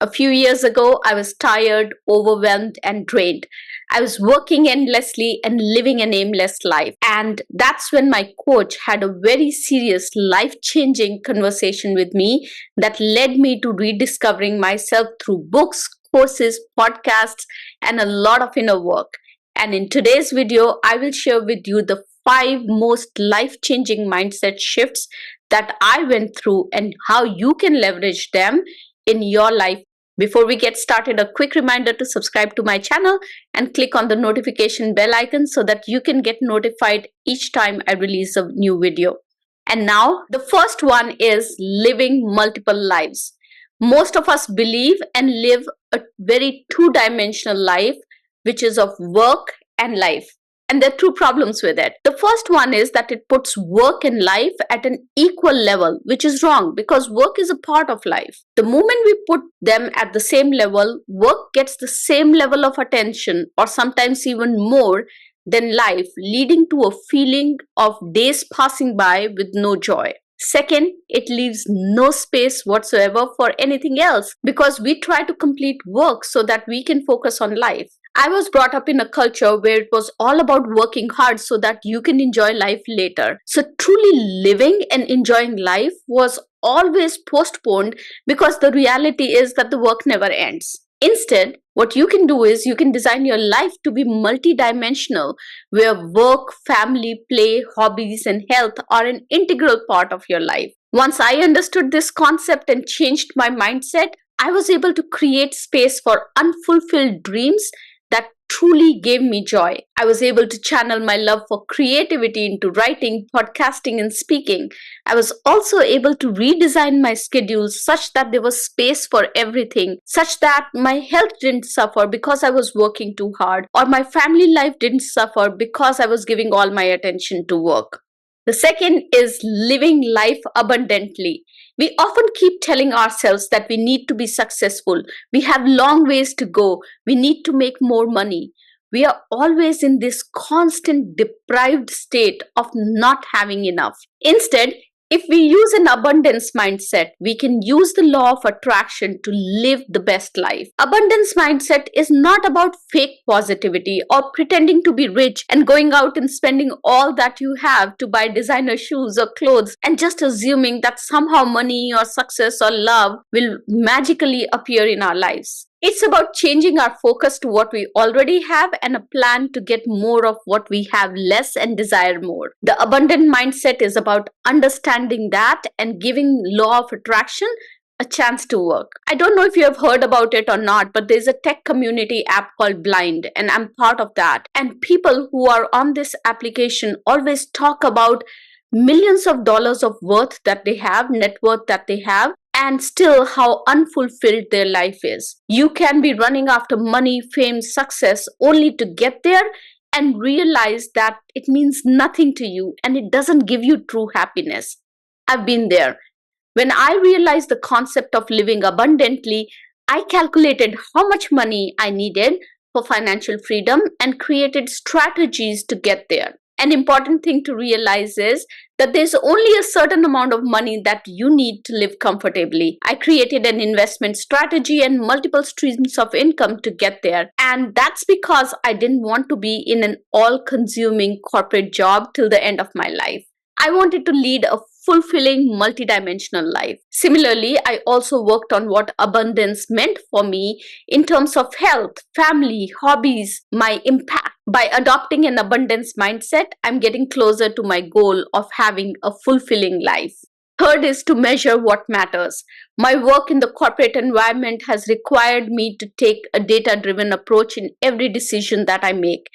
A few years ago, I was tired, overwhelmed, and drained. I was working endlessly and living an aimless life. And that's when my coach had a very serious, life-changing conversation with me that led me to rediscovering myself through books, courses, podcasts, and a lot of inner work. And in today's video, I will share with you the 5 most life-changing mindset shifts that I went through and how you can leverage them in your life. Before we get started, a quick reminder to subscribe to my channel and click on the notification bell icon so that you can get notified each time I release a new video. And now, the first one is living multiple lives. Most of us believe and live a very two-dimensional life, which is of work and life. And there are 2 problems with it. The first one is that it puts work and life at an equal level, which is wrong because work is a part of life. The moment we put them at the same level, work gets the same level of attention or sometimes even more than life, leading to a feeling of days passing by with no joy. Second, it leaves no space whatsoever for anything else because we try to complete work so that we can focus on life. I was brought up in a culture where it was all about working hard so that you can enjoy life later. So truly living and enjoying life was always postponed because the reality is that the work never ends. Instead, what you can do is you can design your life to be multidimensional, where work, family, play, hobbies, and health are an integral part of your life. Once I understood this concept and changed my mindset, I was able to create space for unfulfilled dreams that truly gave me joy. I was able to channel my love for creativity into writing, podcasting, and speaking. I was also able to redesign my schedule such that there was space for everything, such that my health didn't suffer because I was working too hard, or my family life didn't suffer because I was giving all my attention to work. The second is living life abundantly. We often keep telling ourselves that we need to be successful. We have long ways to go. We need to make more money. We are always in this constant deprived state of not having enough. Instead, if we use an abundance mindset, we can use the law of attraction to live the best life. Abundance mindset is not about fake positivity or pretending to be rich and going out and spending all that you have to buy designer shoes or clothes and just assuming that somehow money or success or love will magically appear in our lives. It's about changing our focus to what we already have and a plan to get more of what we have less and desire more. The abundant mindset is about understanding that and giving law of attraction a chance to work. I don't know if you have heard about it or not, but there's a tech community app called Blind, and I'm part of that. And people who are on this application always talk about millions of dollars of worth that they have, net worth that they have, and still how unfulfilled their life is. You can be running after money, fame, success only to get there and realize that it means nothing to you and it doesn't give you true happiness. I've been there. When I realized the concept of living abundantly, I calculated how much money I needed for financial freedom and created strategies to get there. An important thing to realize is that there's only a certain amount of money that you need to live comfortably. I created an investment strategy and multiple streams of income to get there. And that's because I didn't want to be in an all-consuming corporate job till the end of my life. I wanted to lead a fulfilling multidimensional life. Similarly, I also worked on what abundance meant for me in terms of health, family, hobbies, my impact. By adopting an abundance mindset, I'm getting closer to my goal of having a fulfilling life. Third is to measure what matters. My work in the corporate environment has required me to take a data-driven approach in every decision that I make.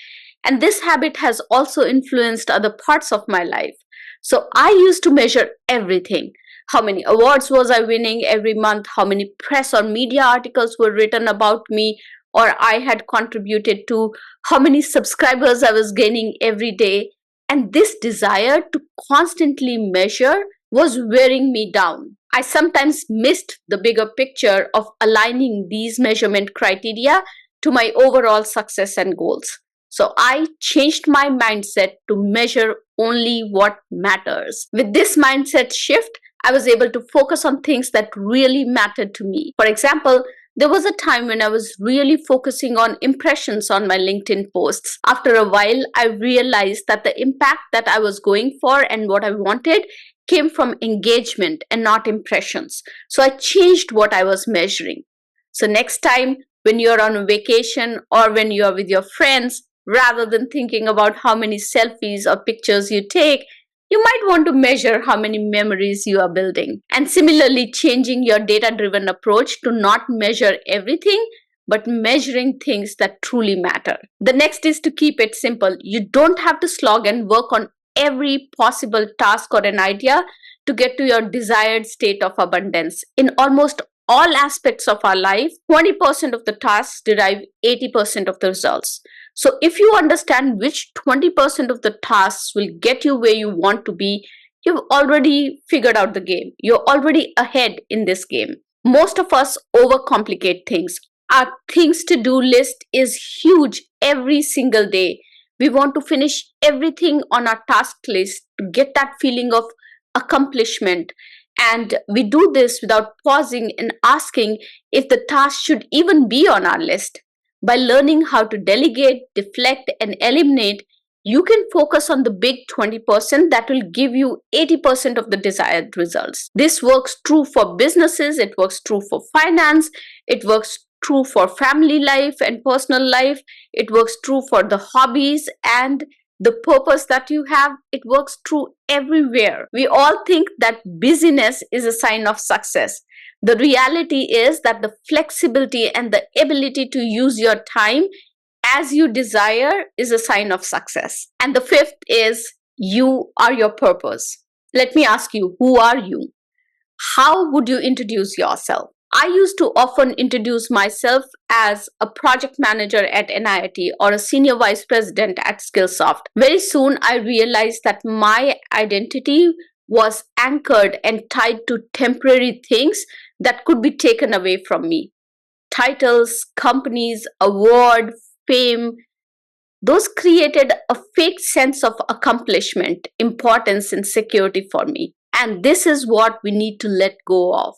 And this habit has also influenced other parts of my life. So I used to measure everything. How many awards was I winning every month? How many press or media articles were written about me or I had contributed to? How many subscribers I was gaining every day? And this desire to constantly measure was wearing me down. I sometimes missed the bigger picture of aligning these measurement criteria to my overall success and goals. So I changed my mindset to measure only what matters. With this mindset shift, I was able to focus on things that really mattered to me. For example, There was a time when I was really focusing on impressions on my LinkedIn posts. After a while, I realized that the impact that I was going for and what I wanted came from engagement and not impressions. So I changed what I was measuring. So next time when you're on a vacation or when you're with your friends, rather than thinking about how many selfies or pictures you take, you might want to measure how many memories you are building. And similarly, changing your data-driven approach to not measure everything, but measuring things that truly matter. The next is to keep it simple. You don't have to slog and work on every possible task or an idea to get to your desired state of abundance. In almost all aspects of our life, 20% of the tasks derive 80% of the results. So if you understand which 20% of the tasks will get you where you want to be, you've already figured out the game. You're already ahead in this game. Most of us overcomplicate things. Our things to do list is huge every single day. We want to finish everything on our task list to get that feeling of accomplishment. And we do this without pausing and asking if the task should even be on our list. By learning how to delegate, deflect, and eliminate, you can focus on the big 20% that will give you 80% of the desired results. This works true for businesses, it works true for finance, it works true for family life and personal life, it works true for the hobbies and the purpose that you have. It works true everywhere. We all think that busyness is a sign of success. The reality is that the flexibility and the ability to use your time as you desire is a sign of success. And the fifth is you are your purpose. Let me ask you, who are you? How would you introduce yourself? I used to often introduce myself as a project manager at NIIT or a senior vice president at Skillsoft. Very soon, I realized that my identity was anchored and tied to temporary things that could be taken away from me. Titles, companies, award, fame, those created a fake sense of accomplishment, importance, and security for me. And this is what we need to let go of.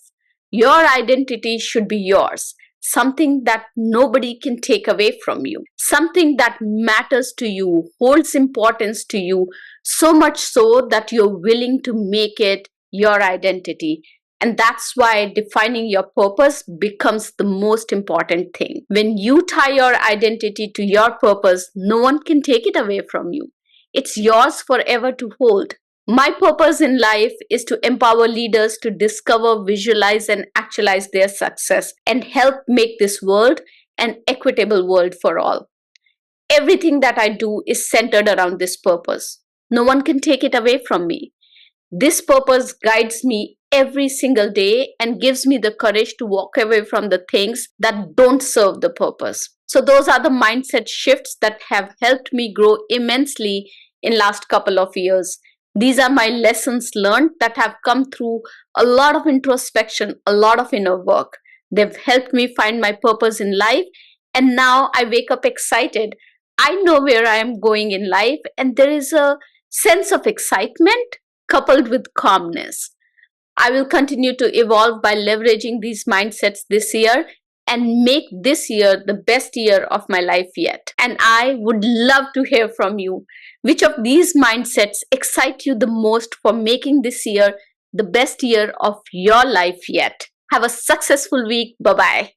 Your identity should be yours, something that nobody can take away from you, something that matters to you, holds importance to you, so much so that you're willing to make it your identity. And that's why defining your purpose becomes the most important thing. When you tie your identity to your purpose, no one can take it away from you. It's yours forever to hold. My purpose in life is to empower leaders to discover, visualize, and actualize their success and help make this world an equitable world for all. Everything that I do is centered around this purpose. No one can take it away from me. This purpose guides me every single day and gives me the courage to walk away from the things that don't serve the purpose. So those are the mindset shifts that have helped me grow immensely in last couple of years. These are my lessons learned that have come through a lot of introspection, a lot of inner work. They've helped me find my purpose in life, and now I wake up excited. I know where I am going in life, and there is a sense of excitement coupled with calmness. I will continue to evolve by leveraging these mindsets this year and make this year the best year of my life yet. And I would love to hear from you. Which of these mindsets excite you the most for making this year the best year of your life yet? Have a successful week. Bye-bye.